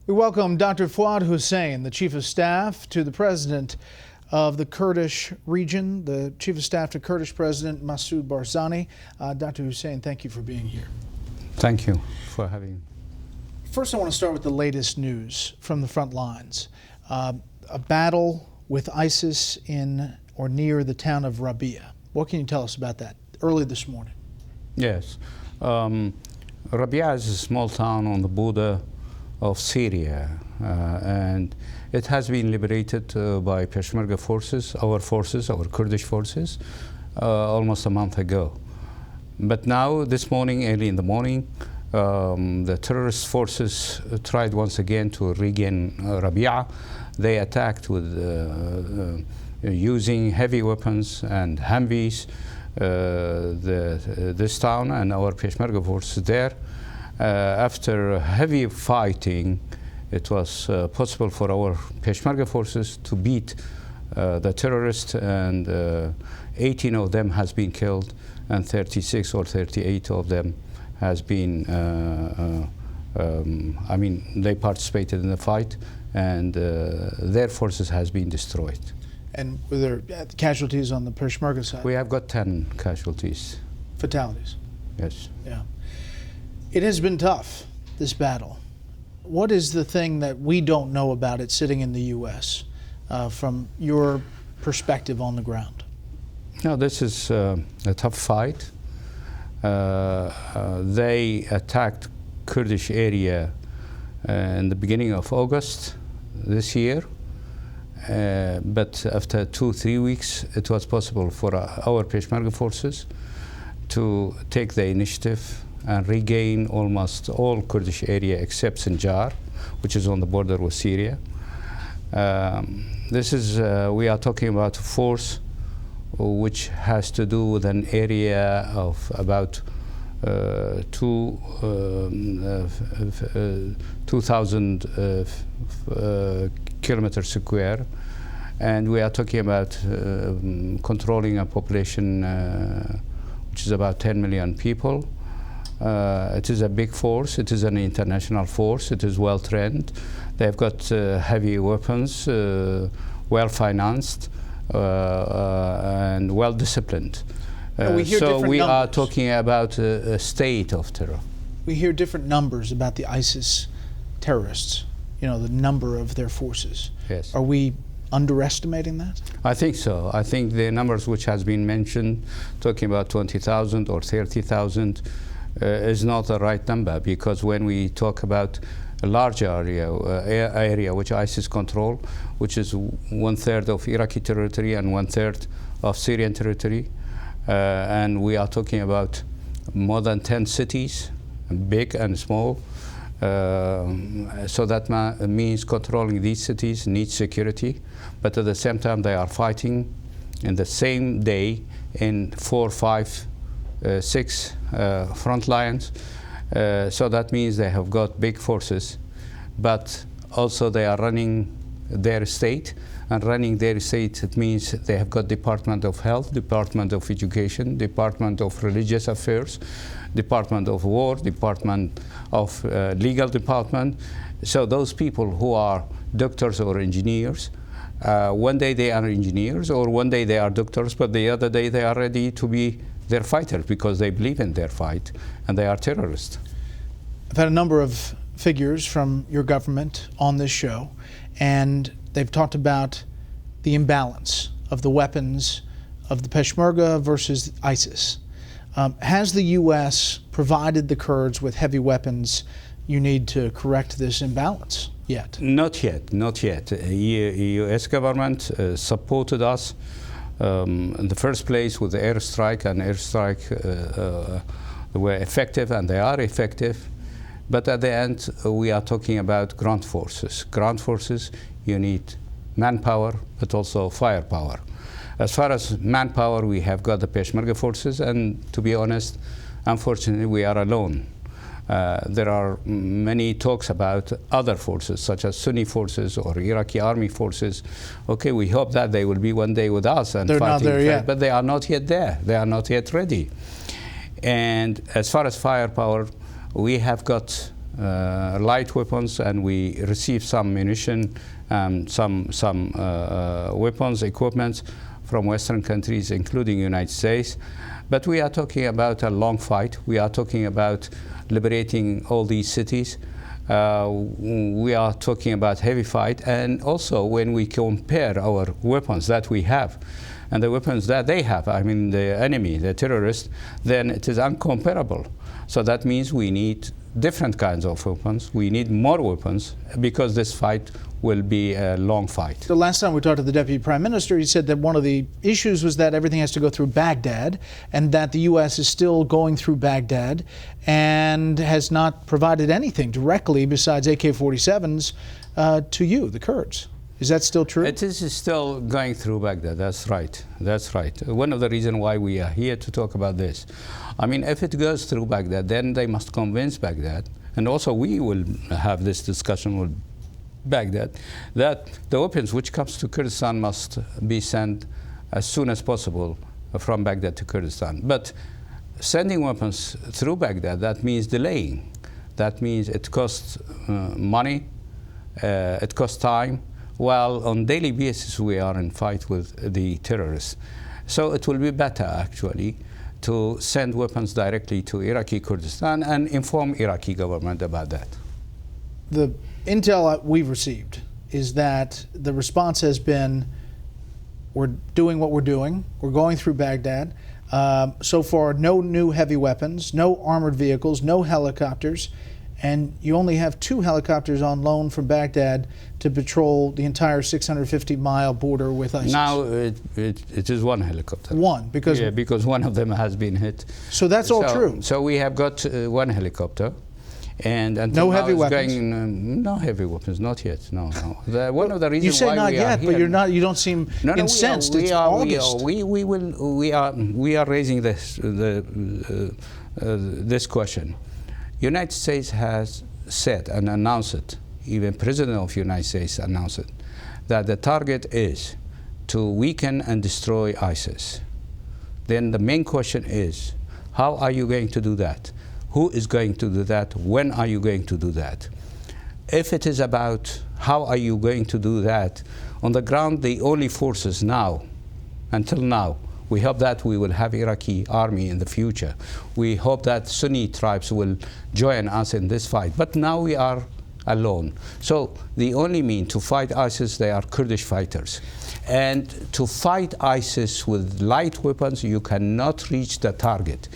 We welcome Dr. Fuad Hussein, the Chief of Staff to the President of the Kurdish region, the Chief of Staff to Kurdish President Masoud Barzani. Dr. Hussein, thank you for being here. Thank you for having me. First, I want to start with the latest news from the front lines. A battle with ISIS in or near the town of Rabia. What can you tell us about that early this morning? Yes. Rabia is a small town on the border of Syria, and it has been liberated by Peshmerga forces, our Kurdish forces, almost a month ago. But now, this morning, early in the morning, the terrorist forces tried once again to regain Rabia. They attacked with using heavy weapons and Humvees this town and our Peshmerga forces there. After heavy fighting, it was possible for our Peshmerga forces to beat the terrorists, and 18 of them has been killed, and 36 or 38 of them has been, they participated in the fight, and their forces has been destroyed. And were there casualties on the Peshmerga side? We have got 10 casualties. Fatalities? Yes. Yeah. It has been tough, this battle. What is the thing that we don't know about it sitting in the U.S. From your perspective on the ground? No, this is a tough fight. They attacked Kurdish area in the beginning of August this year. But after 2-3 weeks, it was possible for our Peshmerga forces to take the initiative and regain almost all Kurdish area except Sinjar, which is on the border with Syria. We are talking about a force which has to do with an area of about 2,000 kilometers square, and we are talking about controlling a population which is about 10 million people. It is a big force. It is an international force. It is well trained. They've got heavy weapons, well financed, and well disciplined. So we are talking about a state of terror. We hear different numbers about the ISIS terrorists, you know, the number of their forces. Yes. Are we underestimating that? I think so. I think the numbers which has been mentioned, talking about 20,000 or 30,000, is not the right number, because when we talk about a large area which ISIS control, which is 1/3 of Iraqi territory and 1/3 of Syrian territory, and we are talking about more than 10 cities, big and small. So that means controlling these cities needs security, but at the same time they are fighting in the same day in 4, 5, 6 front lines. So that means they have got big forces, but also they are running their state. And running their state, it means they have got Department of Health, Department of Education, Department of Religious Affairs, Department of War, Department of Legal Department. So those people who are doctors or engineers, one day they are engineers, or one day they are doctors, but the other day they are ready to be their fighters because they believe in their fight, and they are terrorists. I've had a number of figures from your government on this show, and they've talked about the imbalance of the weapons of the Peshmerga versus ISIS. Has the U.S. provided the Kurds with heavy weapons you need to correct this imbalance yet? Not yet, not yet. The U.S. government supported us in the first place with the airstrike, and airstrike were effective, and they are effective. But at the end, we are talking about ground forces. Ground forces, you need manpower, but also firepower. As far as manpower, we have got the Peshmerga forces, and to be honest, unfortunately, we are alone. There are many talks about other forces, such as Sunni forces or Iraqi army forces. Okay, we hope that they will be one day with us and fighting. They're not there yet. But they are not yet there. They are not yet ready. And as far as firepower, we have got light weapons, and we received some munition, some weapons, equipment from Western countries, including United States. But we are talking about a long fight. We are talking about liberating all these cities. We are talking about heavy fight. And also, when we compare our weapons that we have and the weapons that they have, I mean the enemy, the terrorists, then it is uncomparable. So that means we need different kinds of weapons. We need more weapons because this fight will be a long fight. The last time we talked to the Deputy Prime Minister, he said that one of the issues was that everything has to go through Baghdad, and that the U.S. is still going through Baghdad and has not provided anything directly besides AK-47s to you, the Kurds. Is that still true? It is still going through Baghdad. That's right. That's right. One of the reasons why we are here to talk about this. I mean, if it goes through Baghdad, then they must convince Baghdad, and also we will have this discussion with Baghdad, that the weapons which comes to Kurdistan must be sent as soon as possible from Baghdad to Kurdistan. But sending weapons through Baghdad, that means delaying. That means it costs money, it costs time, while on daily basis we are in fight with the terrorists. So it will be better actually to send weapons directly to Iraqi Kurdistan and inform Iraqi government about that. The intel we've received is that the response has been, we're doing what we're doing, we're going through Baghdad. So far, no new heavy weapons, no armored vehicles, no helicopters, and you only have 2 helicopters on loan from Baghdad to patrol the entire 650-mile border with ISIS. Now it is 1 helicopter. One, because... Yeah, because one of them has been hit. So that's all true. So we have got 1 helicopter. And no heavy weapons. No heavy weapons, not yet. No. One of the reasons you say why not we yet, are but here, you're not. You don't seem incensed. It's August. We are raising this this question. United States has said and announced it. Even President of the United States announced it, that the target is to weaken and destroy ISIS. Then the main question is, how are you going to do that? Who is going to do that? When are you going to do that? If it is about how are you going to do that, on the ground, the only forces now, until now, we hope that we will have Iraqi army in the future. We hope that Sunni tribes will join us in this fight. But now we are alone. So the only mean to fight ISIS, they are Kurdish fighters. And to fight ISIS with light weapons, you cannot reach the target.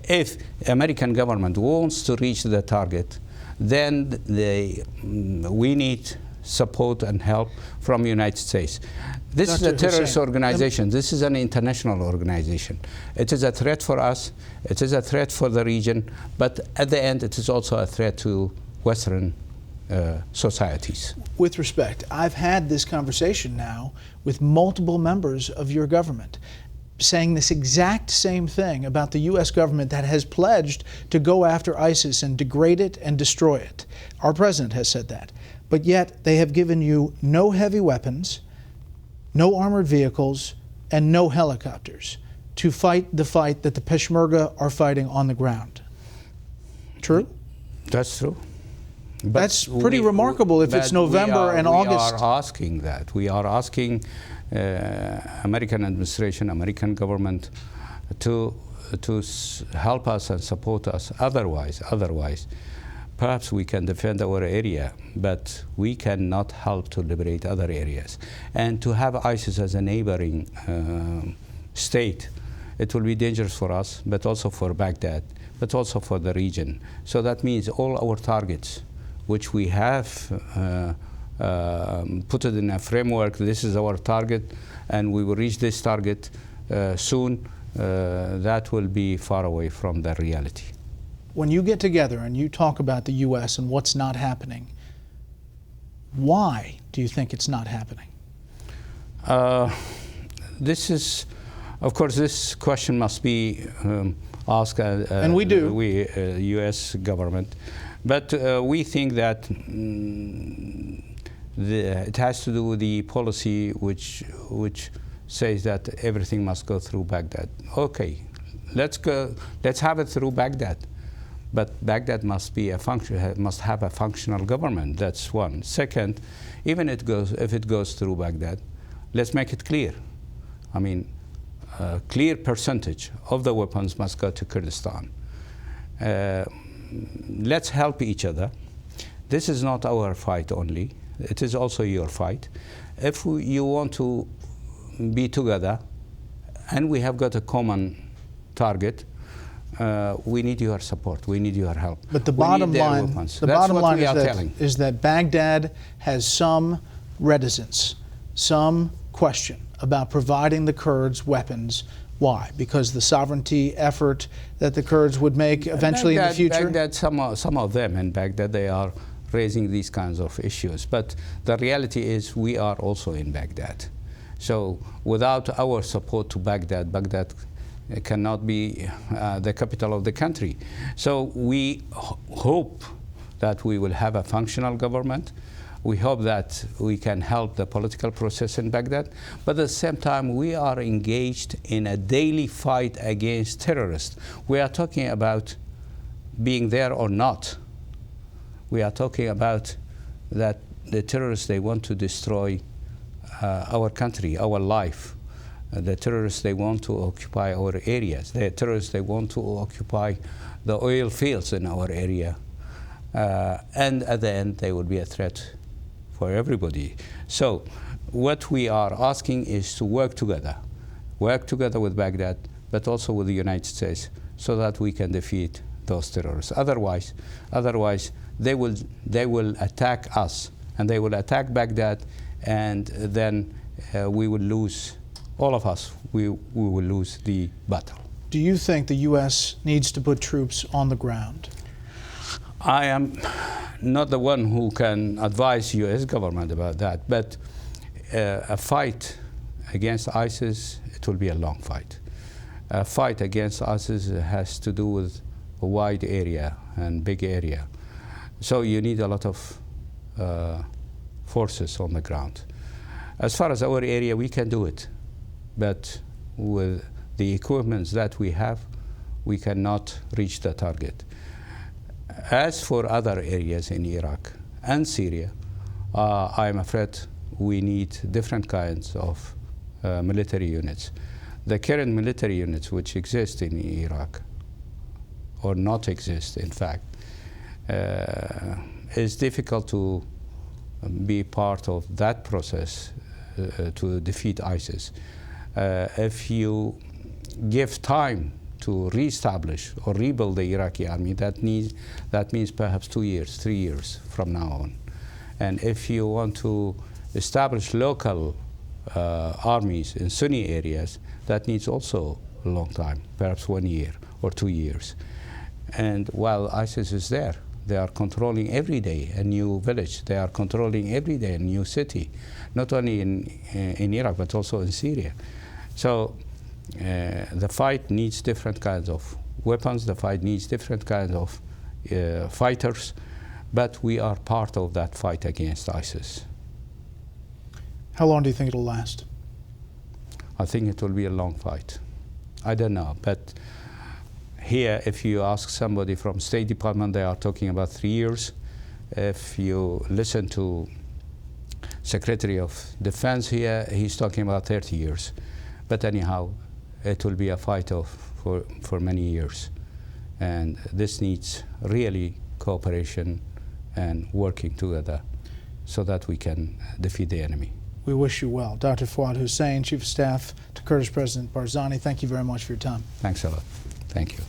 If the American government wants to reach the target, then we need support and help from the United States. This is a terrorist organization. This is an international organization. It is a threat for us. It is a threat for the region. But at the end, it is also a threat to Western societies. With respect, I've had this conversation now with multiple members of your government, saying this exact same thing about the U.S. government that has pledged to go after ISIS and degrade it and destroy it. Our president has said that. But yet they have given you no heavy weapons, no armored vehicles, and no helicopters to fight the fight that the Peshmerga are fighting on the ground. True? That's true. But that's pretty remarkable if it's November and August. We are asking that. We are asking American administration, American government to help us and support us. Otherwise, perhaps we can defend our area, but we cannot help to liberate other areas. And to have ISIS as a neighboring state, it will be dangerous for us, but also for Baghdad, but also for the region. So that means all our targets, which we have put it in a framework, this is our target, and we will reach this target soon, that will be far away from the reality. When you get together and you talk about the U.S. and what's not happening, why do you think it's not happening? This is, of course, this question must be asked. And we do. We, U.S. government. But we think that it has to do with the policy which says that everything must go through Baghdad. Okay, let's have it through Baghdad. But Baghdad must have a functional government. That's one. Second, even if it goes through Baghdad, let's make it clear. I mean, a clear percentage of the weapons must go to Kurdistan. Let's help each other. This is not our fight only. It is also your fight. If you want to be together, and we have got a common target, we need your support. We need your help. But the bottom line, is that Baghdad has some reticence, some question about providing the Kurds weapons. Why? Because the sovereignty effort that the Kurds would make eventually in the future? Baghdad, some of them in Baghdad, they are raising these kinds of issues. But the reality is we are also in Baghdad. So without our support to Baghdad, Baghdad cannot be the capital of the country. So we hope that we will have a functional government. We hope that we can help the political process in Baghdad. But at the same time, we are engaged in a daily fight against terrorists. We are talking about being there or not. We are talking about that the terrorists, they want to destroy our country, our life. The terrorists, they want to occupy our areas. The terrorists, they want to occupy the oil fields in our area. And at the end, they will be a threat for everybody. So what we are asking is to work together with Baghdad, but also with the United States, so that we can defeat those terrorists. Otherwise, they will attack us, and they will attack Baghdad, and then we will lose. All of us, we will lose the battle. Do you think the U.S. needs to put troops on the ground? I am not the one who can advise U.S. government about that, but a fight against ISIS, it will be a long fight. A fight against ISIS has to do with a wide area and big area. So you need a lot of forces on the ground. As far as our area, we can do it. But with the equipments that we have, we cannot reach the target. As for other areas in Iraq and Syria, I'm afraid we need different kinds of military units. The current military units which exist in Iraq, or not exist in fact, is difficult to be part of that process to defeat ISIS. If you give time to reestablish or rebuild the Iraqi army, that means perhaps 2 years, 3 years from now on. And if you want to establish local armies in Sunni areas, that needs also a long time, perhaps 1 year or 2 years. And while ISIS is there, they are controlling every day a new village. They are controlling every day a new city, not only in Iraq, but also in Syria. So the fight needs different kinds of weapons. The fight needs different kinds of fighters. But we are part of that fight against ISIS. How long do you think it'll last? I think it will be a long fight. I don't know, but here, if you ask somebody from State Department, they are talking about 3 years. If you listen to Secretary of Defense here, he's talking about 30 years. But anyhow, it will be a fight for many years. And this needs really cooperation and working together so that we can defeat the enemy. We wish you well. Dr. Fuad Hussein, Chief of Staff to Kurdish President Barzani, thank you very much for your time. Thanks a lot. Thank you.